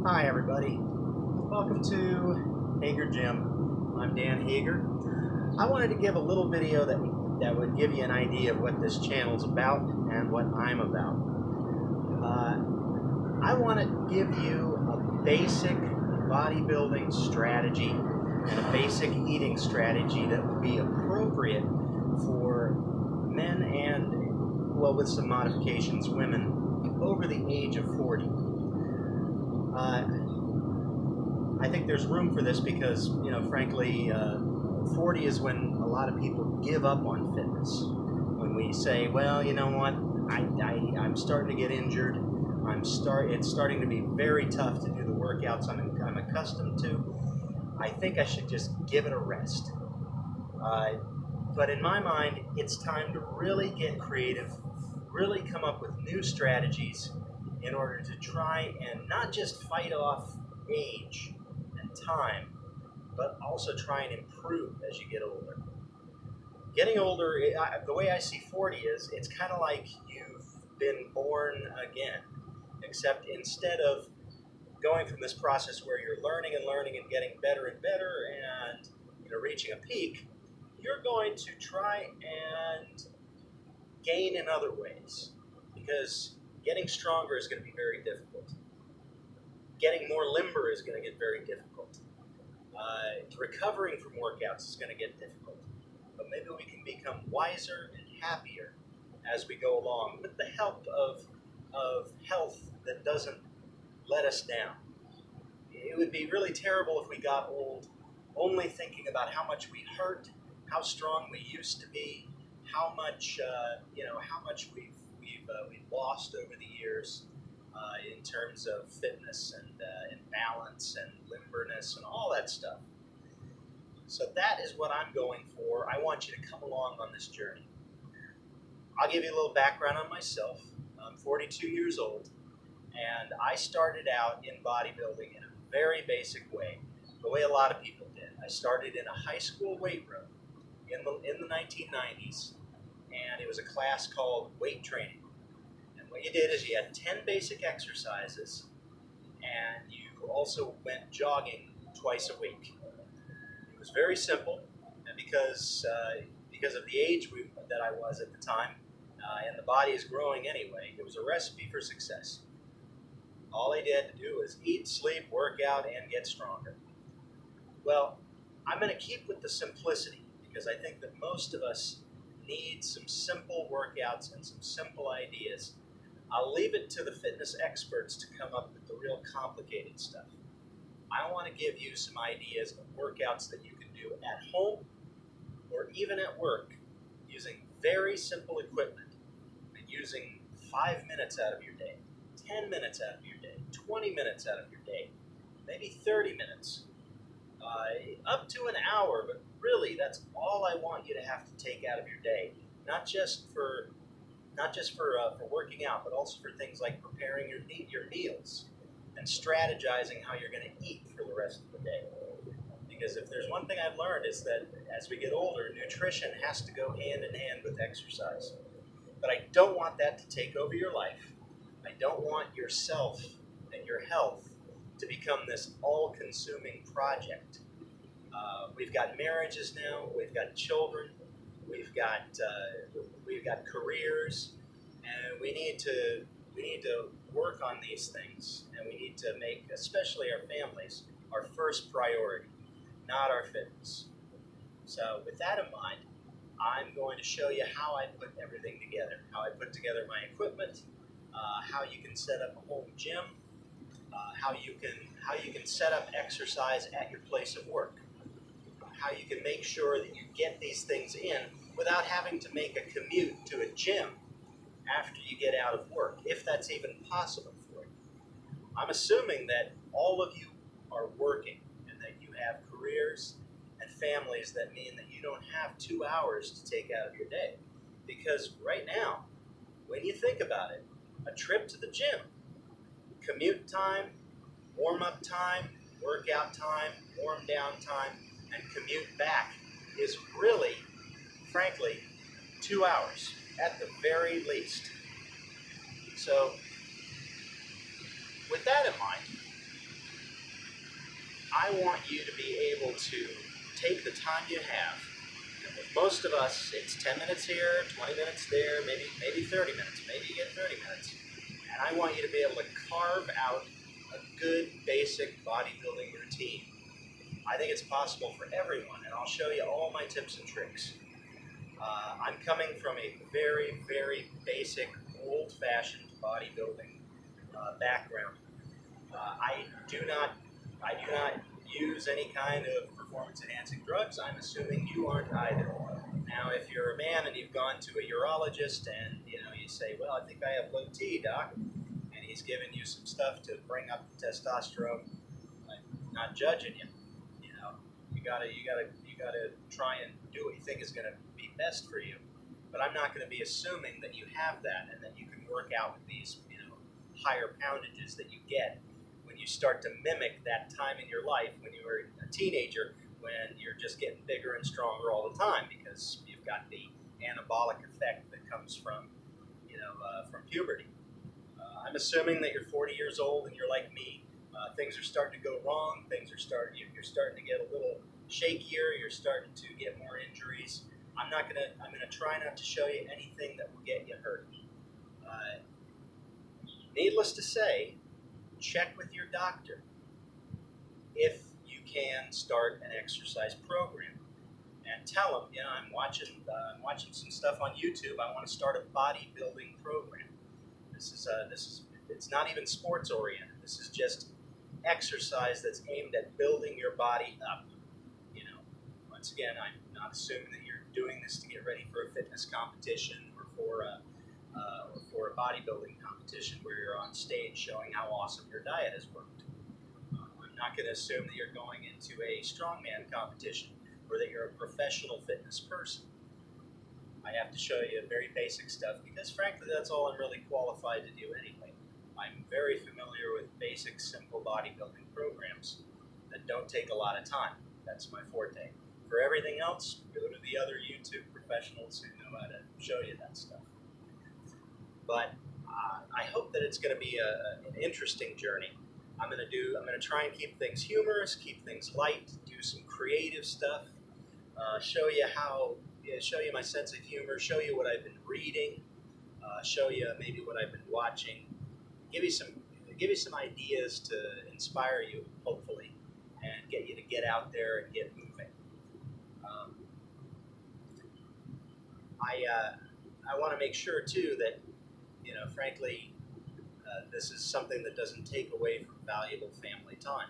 Hi everybody, welcome to Hager Gym. I'm Dan Hager. I wanted to give a little video that would give you an idea of what this channel's about and what I'm about. I want to give you a basic bodybuilding strategy and a basic eating strategy that would be appropriate for men and, well, with some modifications, women over the age of 40. I think there's room for this because, frankly, 40 is when a lot of people give up on fitness. When we say, well, you know what, I'm starting to get injured. It's starting to be very tough to do the workouts I'm accustomed to. I think I should just give it a rest. But in my mind, it's time to really get creative, really come up with new strategies in order to try and not just fight off age and time, but also try and improve as you get older. Getting older, the way I see 40 is, it's kind of like you've been born again, except instead of going from this process where you're learning and getting better and better and reaching a peak, you're going to try and gain in other ways, because getting stronger is going to be very difficult. Getting more limber is going to get very difficult. Recovering from workouts is going to get difficult. But maybe we can become wiser and happier as we go along with the help of health that doesn't let us down. It would be really terrible if we got old only thinking about how much we hurt, how strong we used to be, how much we've lost over the years in terms of fitness and balance and limberness and all that stuff. So that is what I'm going for. I want you to come along on this journey. I'll give you a little background on myself. I'm 42 years old, and I started out in bodybuilding in a very basic way, the way a lot of people did. I started in a high school weight room in the 1990s, and it was a class called weight training. And what you did is you had 10 basic exercises, and you also went jogging twice a week. It was very simple, and because of the age that I was at the time, and the body is growing anyway, it was a recipe for success. All I had to do was eat, sleep, work out, and get stronger. Well, I'm going to keep with the simplicity, because I think that most of us need some simple workouts and some simple ideas. I'll leave it to the fitness experts to come up with the real complicated stuff. I want to give you some ideas of workouts that you can do at home or even at work using very simple equipment and using 5 minutes out of your day, 10 minutes out of your day, 20 minutes out of your day, maybe 30 minutes, up to an hour, but really that's all I want you to have to take out of your day, not just for working out, but also for things like preparing your meals and strategizing how you're going to eat for the rest of the day. Because if there's one thing I've learned is that as we get older, nutrition has to go hand in hand with exercise. But I don't want that to take over your life. I don't want yourself and your health to become this all-consuming project. We've got marriages now, we've got children, we've got careers, and we need to work on these things, and we need to make, especially our families, our first priority, not our fitness. So with that in mind, I'm going to show you how I put everything together, how I put together my equipment, how you can set up a home gym, how you can set up exercise at your place of work, how you can make sure that you get these things in without having to make a commute to a gym after you get out of work, if that's even possible for you. I'm assuming that all of you are working and that you have careers and families that mean that you don't have 2 hours to take out of your day. Because right now, when you think about it, a trip to the gym, commute time, warm-up time, workout time, warm-down time, and commute back is really, frankly, 2 hours at the very least. So, with that in mind, I want you to be able to take the time you have. And with most of us, it's 10 minutes here, 20 minutes there, maybe 30 minutes. Maybe you get 30 minutes. And I want you to be able to carve out a good basic bodybuilding routine. I think it's possible for everyone, and I'll show you all my tips and tricks. I'm coming from a very, very basic, old-fashioned bodybuilding background. I do not use any kind of performance-enhancing drugs. I'm assuming you aren't either. Now, if you're a man and you've gone to a urologist and you say, "Well, I think I have low T, doc," and he's giving you some stuff to bring up the testosterone, I'm not judging you. You gotta try and do what you think is gonna be best for you. But I'm not going to be assuming that you have that and that you can work out with these, higher poundages that you get when you start to mimic that time in your life when you were a teenager, when you're just getting bigger and stronger all the time because you've got the anabolic effect that comes from, from puberty. I'm assuming that you're 40 years old and you're like me. Things are starting to go wrong. You're starting to get a little shakier. You're starting to get more injuries. I'm gonna try not to show you anything that will get you hurt. Needless to say, check with your doctor if you can start an exercise program, and tell them, I'm watching some stuff on YouTube. I want to start a bodybuilding program. This is it's not even sports oriented. This is just exercise that's aimed at building your body up. Once again, I'm not assuming that you're doing this to get ready for a fitness competition or for a bodybuilding competition where you're on stage showing how awesome your diet has worked. I'm not going to assume that you're going into a strongman competition or that you're a professional fitness person. I have to show you very basic stuff because, frankly, that's all I'm really qualified to do anyway. I'm very familiar with basic, simple bodybuilding programs that don't take a lot of time. That's my forte. For everything else, go to the other YouTube professionals who know how to show you that stuff. But I hope that it's going to be an interesting journey. I'm going to try and keep things humorous, keep things light, do some creative stuff, show you my sense of humor, show you what I've been reading, show you maybe what I've been watching, give you some ideas to inspire you, hopefully, and get you to get out there and get moving. I want to make sure too that, frankly, this is something that doesn't take away from valuable family time.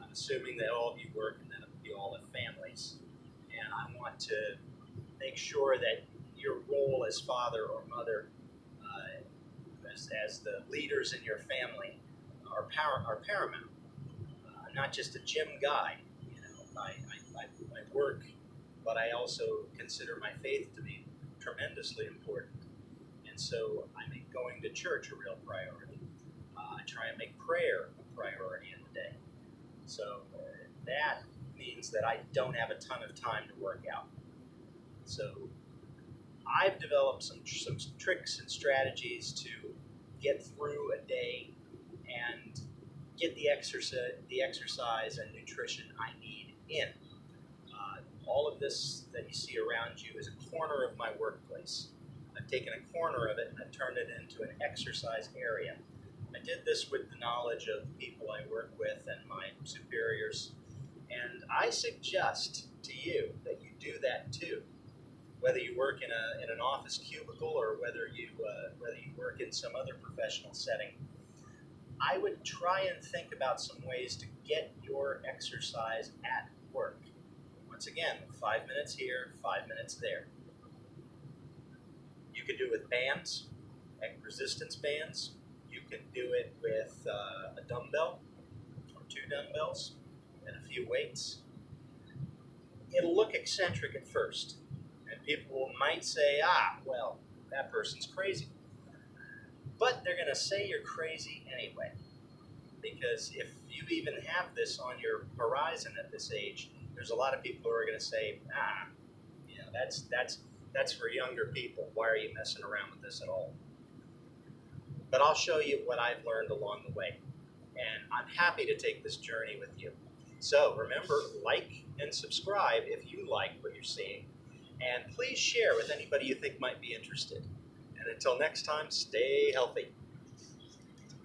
I'm assuming that all of you work and that you all have families, and I want to make sure that your role as father or mother, as the leaders in your family, are paramount. I'm not just a gym guy. I work, but I also consider my faith to be tremendously important. And so I make going to church a real priority. I try and make prayer a priority in the day. So that means that I don't have a ton of time to work out. So I've developed some tricks and strategies to get through a day and get the exercise and nutrition I need in. All of this that you see around you is a corner of my workplace. I've taken a corner of it and I've turned it into an exercise area. I did this with the knowledge of the people I work with and my superiors, and I suggest to you that you do that too. Whether you work in an office cubicle or whether you work in some other professional setting, I would try and think about some ways to get your exercise at work. Once again, 5 minutes here, 5 minutes there. You can do it with bands, resistance bands. You can do it with a dumbbell or 2 dumbbells and a few weights. It'll look eccentric at first, and people might say, well, that person's crazy. But they're going to say you're crazy anyway, because if you even have this on your horizon at this age, there's a lot of people who are going to say, that's for younger people. Why are you messing around with this at all? But I'll show you what I've learned along the way, and I'm happy to take this journey with you. So remember, like and subscribe if you like what you're seeing. And please share with anybody you think might be interested. And until next time, stay healthy.